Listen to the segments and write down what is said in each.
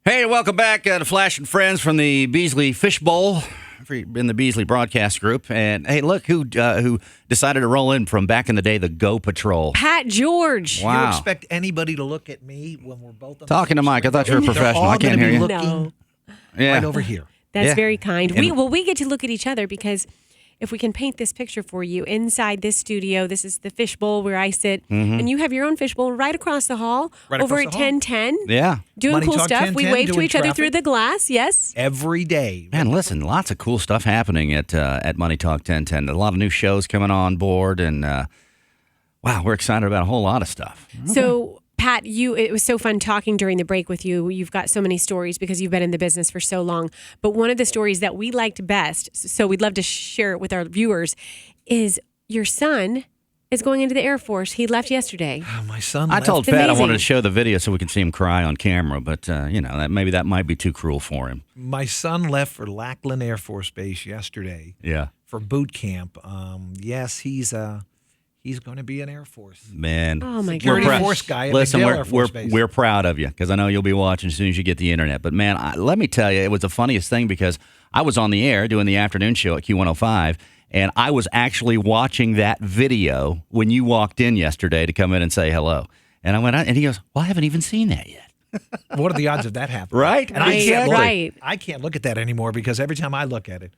Hey, welcome back to Flash and Friends from the Beasley Fish Bowl in the Beasley broadcast group. And hey, look who decided to roll in from back in the day, the Go Patrol. Pat George. Wow. You expect anybody to look at me when we're both on Talking the to Mike. I thought you were a They're professional. all I can't gonna hear be you. looking Yeah. right over here. That's Yeah. very kind. And- We get to look at each other because if we can paint this picture for you, inside this studio, this is the fishbowl where I sit, and you have your own fishbowl right across the hall, Right over across at the hall. 1010. Yeah. Doing Money cool Talk stuff. We 1010, wave to doing each other through traffic. the glass. Yes. Every day. Man, listen, lots of cool stuff happening at Money Talk 1010. A lot of new shows coming on board, and wow, we're excited about a whole lot of stuff. So, Pat, it was so fun talking during the break with you. You've got so many stories because you've been in the business for so long. But one of the stories that we liked best, so we'd love to share it with our viewers, is your son is going into the Air Force. He left yesterday. Oh, my son I left. told It's Pat I amazing. wanted to show the video so we can see him cry on camera, but maybe that might be too cruel for him. My son left for Lackland Air Force Base yesterday Yeah. for boot camp. Yes, he's going to be in Air Force. Man. Oh, my Security gosh. Force guy at Listen, McDale Air Force we're Base. we're proud of you because I know you'll be watching as soon as you get the internet. But man, let me tell you, it was the funniest thing because I was on the air doing the afternoon show at Q105, and I was actually watching that video when you walked in yesterday to come in and say hello. And I went out, and he goes, "Well, I haven't even seen that yet." What are the odds of that happening? Right? And I can't Exactly. look. Right. I can't look at that anymore because every time I look at it,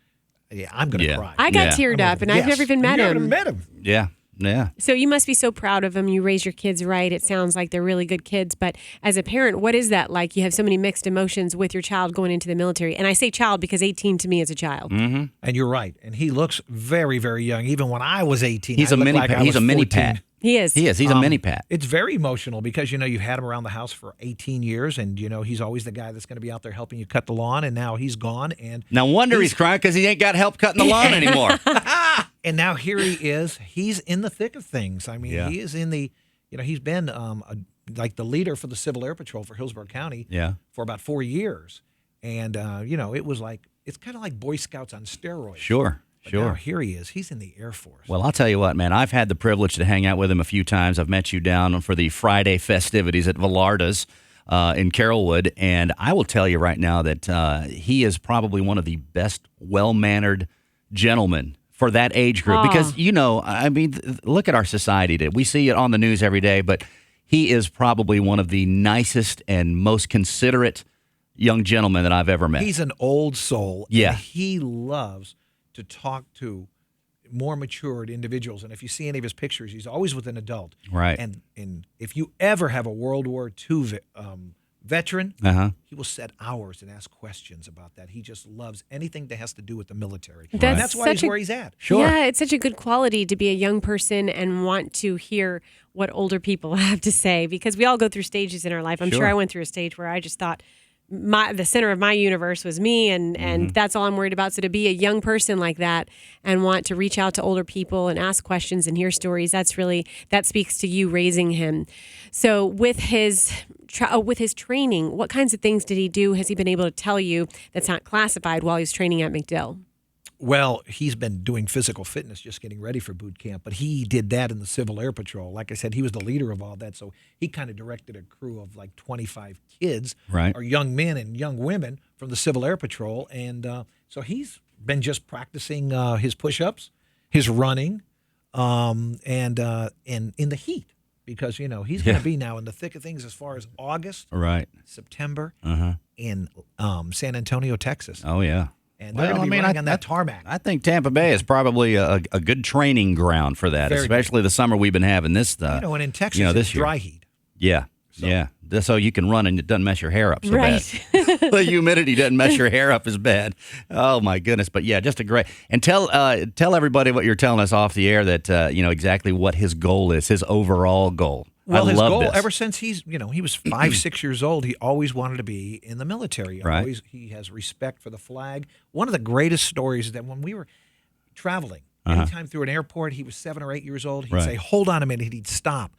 I'm going to Yeah. cry. I got Yeah. teared up, and I've never even met you haven't him. met him. Yeah. Yeah. So you must be so proud of them. You raise your kids right. It sounds like they're really good kids. But as a parent, what is that like? You have so many mixed emotions with your child going into the military. And I say child because 18 to me is a child. Mm-hmm. And you're right. And he looks very, very young. Even when I was 18, He's I a looked mini. like I He's was a mini 14. Pat. He is. He is. He's a mini Pat. It's very emotional because, you've had him around the house for 18 years and, he's always the guy that's going to be out there helping you cut the lawn. And now he's gone. And No wonder he's crying because he ain't got help cutting the lawn anymore. and now here he is. He's in the thick of things. I mean, Yeah. he is in the, he's been like the leader for the Civil Air Patrol for Hillsborough County Yeah. for about 4 years. And, it was like, it's kind of like Boy Scouts on steroids. Sure. But Sure. now here he is. He's in the Air Force. Well, I'll tell you what, man. I've had the privilege to hang out with him a few times. I've met you down for the Friday festivities at Villarda's in Carrollwood, and I will tell you right now that he is probably one of the best, well-mannered gentlemen for that age group. Aw. Because, look at our society today. We see it on the news every day, but he is probably one of the nicest and most considerate young gentlemen that I've ever met. He's an old soul. Yeah. And he loves to talk to more matured individuals. And if you see any of his pictures, he's always with an adult. Right. And if you ever have a World War II veteran, Uh-huh. he will set hours and ask questions about that. He just loves anything that has to do with the military. That's And that's why he's such a- where he's at. Sure. Yeah, it's such a good quality to be a young person and want to hear what older people have to say because we all go through stages in our life. I'm sure Sure. I went through a stage where I just thought the center of my universe was me and that's all I'm worried about. So to be a young person like that and want to reach out to older people and ask questions and hear stories, that speaks to you raising him. So with his training, what kinds of things did he do? Has he been able to tell you that's not classified while he's training at McDill? Well, he's been doing physical fitness, just getting ready for boot camp, but he did that in the Civil Air Patrol. Like I said, he was the leader of all that, so he kind of directed a crew of like 25 kids, Right. or young men and young women from the Civil Air Patrol, and so he's been just practicing his push-ups, his running, and in the heat because he's going Yeah. to be now in the thick of things as far as August, Right. September Uh-huh. in San Antonio, Texas, Oh, yeah. and they're going to be running on that tarmac. I think Tampa Bay is probably a good training ground for that, Very especially the summer we've been having this. and in Texas, this it's year. dry heat. Yeah, yeah. So you can run and it doesn't mess your hair up so Right. bad. The humidity doesn't mess your hair up as bad. Oh my goodness! But yeah, just a great. And tell everybody what you're telling us off the air that exactly what his goal is, his overall goal. Well, I his love goal this. ever since he was 5-6 years old, he always wanted to be in the military. Right. He has respect for the flag. One of the greatest stories is that when we were traveling, Uh-huh. anytime through an airport, he was 7 or 8 years old. He'd Right. say, "Hold on a minute." He'd stop.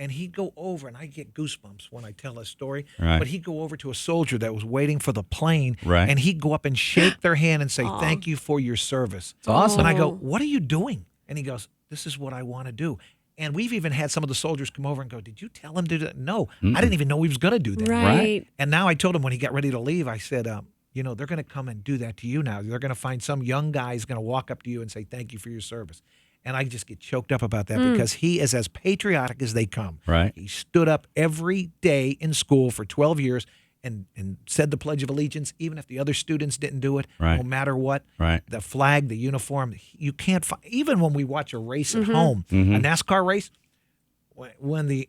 And he'd go over, and I get goosebumps when I tell this story. Right. But he'd go over to a soldier that was waiting for the plane, Right. and he'd go up and shake their hand and say, "Thank you for your service." It's awesome. And I go, Oh. "What are you doing?" And he goes, "This is what I want to do." And we've even had some of the soldiers come over and go, "Did you tell him to do that?" No, I didn't even know he was going to do that. Right. And now I told him when he got ready to leave, I said, they're going to come and do that to you now. They're going to find some young guy who's going to walk up to you and say, "Thank you for your service." And I just get choked up about that because he is as patriotic as they come. Right. He stood up every day in school for 12 years and said the Pledge of Allegiance, even if the other students didn't do it, Right. no matter what. Right. The flag, the uniform, you can't find, even when we watch a race at home, a NASCAR race, when the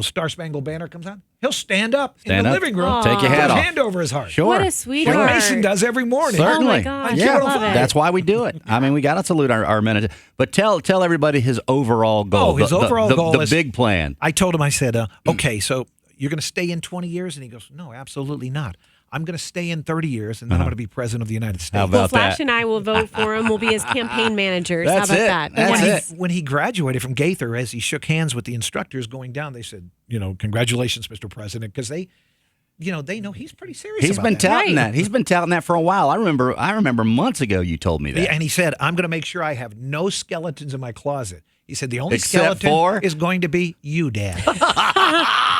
Star Spangled Banner comes on, he'll stand up in the living room, take your put hat his off. hand over his heart. Sure. What a Like sweetheart. Mason does every morning. Certainly. Oh my gosh, Yeah, I love it. that's why we do it. I mean, we got to salute our men. But tell everybody his overall goal. Oh, his overall goal the is big plan. I told him, I said, okay, so you're going to stay in 20 years? And he goes, "No, absolutely not. I'm going to stay in 30 years, and then I'm going to be president of the United States." How Well, about Flash that? and I will vote for him. We'll be his campaign managers. That's How about it. that? That's Yes. it. When he graduated from Gaither, as he shook hands with the instructors going down, they said, "Congratulations, Mr. President," because they know he's pretty serious. He's about been that. touting Right. that. He's been touting that for a while. I remember months ago you told me that. Yeah, and he said, "I'm going to make sure I have no skeletons in my closet." He said, "The only Except skeleton for? is going to be you, Dad."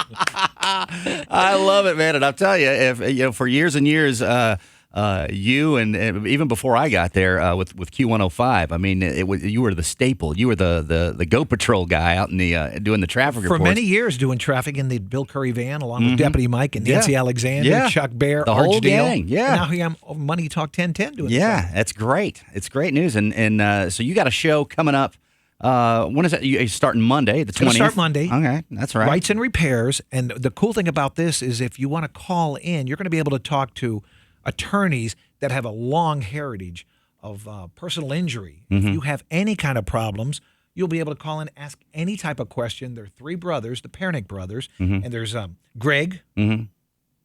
I love it, man. And I'll tell you, if for years and years, you and even before I got there with Q105, I mean, you were the staple. You were the Go Patrol guy out in the doing the traffic For reports. many years, doing traffic in the Bill Curry van, along with Deputy Mike and Nancy Yeah. Alexander, Yeah. Chuck Bear, The Arch whole Dale. gang, yeah. And now here I'm on Money Talk 1010 doing the Yeah, same. that's great. It's great news. And so you got a show coming up. When is that? You're starting Monday, the 20th? Gonna start Monday. Okay, that's right. Rights and Repairs. And the cool thing about this is if you want to call in, you're going to be able to talk to attorneys that have a long heritage of personal injury. If you have any kind of problems, you'll be able to call in, ask any type of question. There are three brothers, the Pernick brothers, and there's Greg,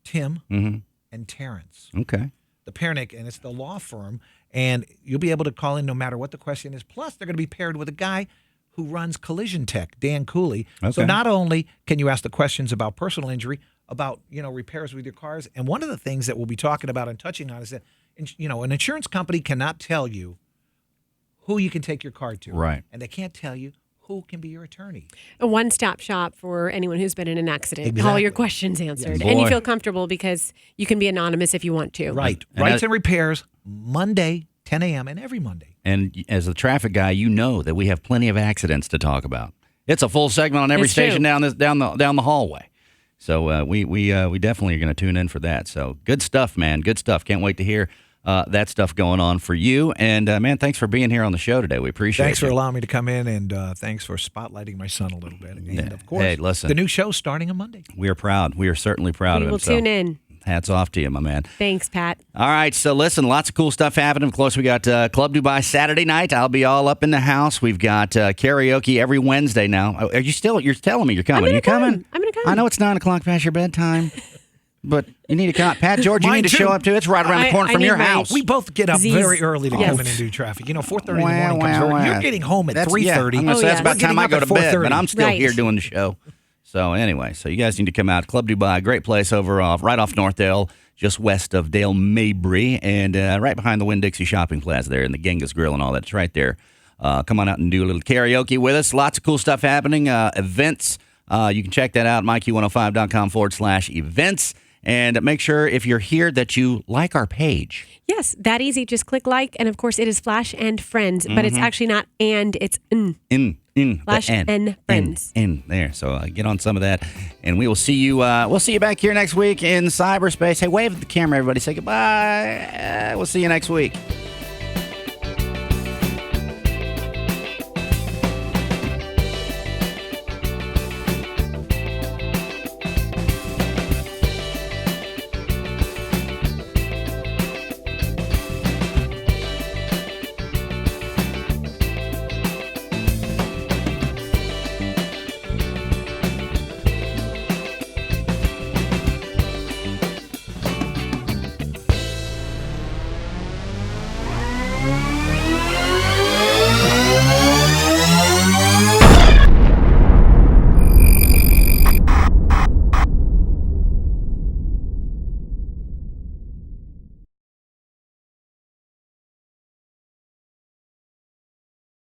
Tim, and Terrence. Okay. The Pernick, and it's the law firm, and you'll be able to call in no matter what the question is. Plus, they're going to be paired with a guy who runs Collision Tech, Dan Cooley. Okay. So not only can you ask the questions about personal injury, about repairs with your cars, and one of the things that we'll be talking about and touching on is that an insurance company cannot tell you who you can take your car to, Right. And they can't tell you who can be your attorney. A one-stop shop for anyone who's been in an accident. All Exactly. your questions answered. Yes. And you Boy. feel comfortable because you can be anonymous if you want to. Right. And Rights that- and Repairs, Monday, 10 a.m., and every Monday. And as a traffic guy, you know that we have plenty of accidents to talk about. It's a full segment on every It's true. station down the hallway. So we definitely are going to tune in for that. So good stuff, man. Good stuff. Can't wait to hear that stuff going on for you. And man, thanks for being here on the show today. We appreciate Thanks it. for allowing me to come in, and thanks for spotlighting my son a little bit. And of course, Hey, listen. the new show starting on Monday. We are proud. We are certainly proud We of him. will So tune in. hats off to you, my man. Thanks, Pat. All right, so listen, lots of cool stuff happening. Of course, we got Club Dubai Saturday night. I'll be all up in the house. We've got karaoke every Wednesday now. Are you still? You're telling me you're coming? gonna You coming? come. I'm gonna come. I know it's 9:00 past your bedtime, but you need to come. Pat George, you Mine need to too. show up too. It's right around the I- corner I from need your my- house. We both get up Z's. very early to Yes. come in and do traffic. 4:30 in the morning comes Wow. around. You're getting home at 3:30. Yeah, I'm gonna say Oh, that's yes. about We're getting time I up go at to bed, 4:30. but I'm still Right. here doing the show. So anyway, so you guys need to come out. Club Dubai, great place over right off Northdale, just west of Dale Mabry, and right behind the Winn-Dixie Shopping Plaza there, and the Genghis Grill and all that. It's right there. Come on out and do a little karaoke with us. Lots of cool stuff happening. Events. You can check that out, myq105.com/events. And make sure if you're here that you like our page. Yes, that easy. Just click like. And of course, it is Flash and Friends, but it's actually not and, it's n. In Flash the N. and Friends. In there. So get on some of that, and we will see you. We'll see you back here next week in cyberspace. Hey, wave at the camera, everybody. Say goodbye. We'll see you next week.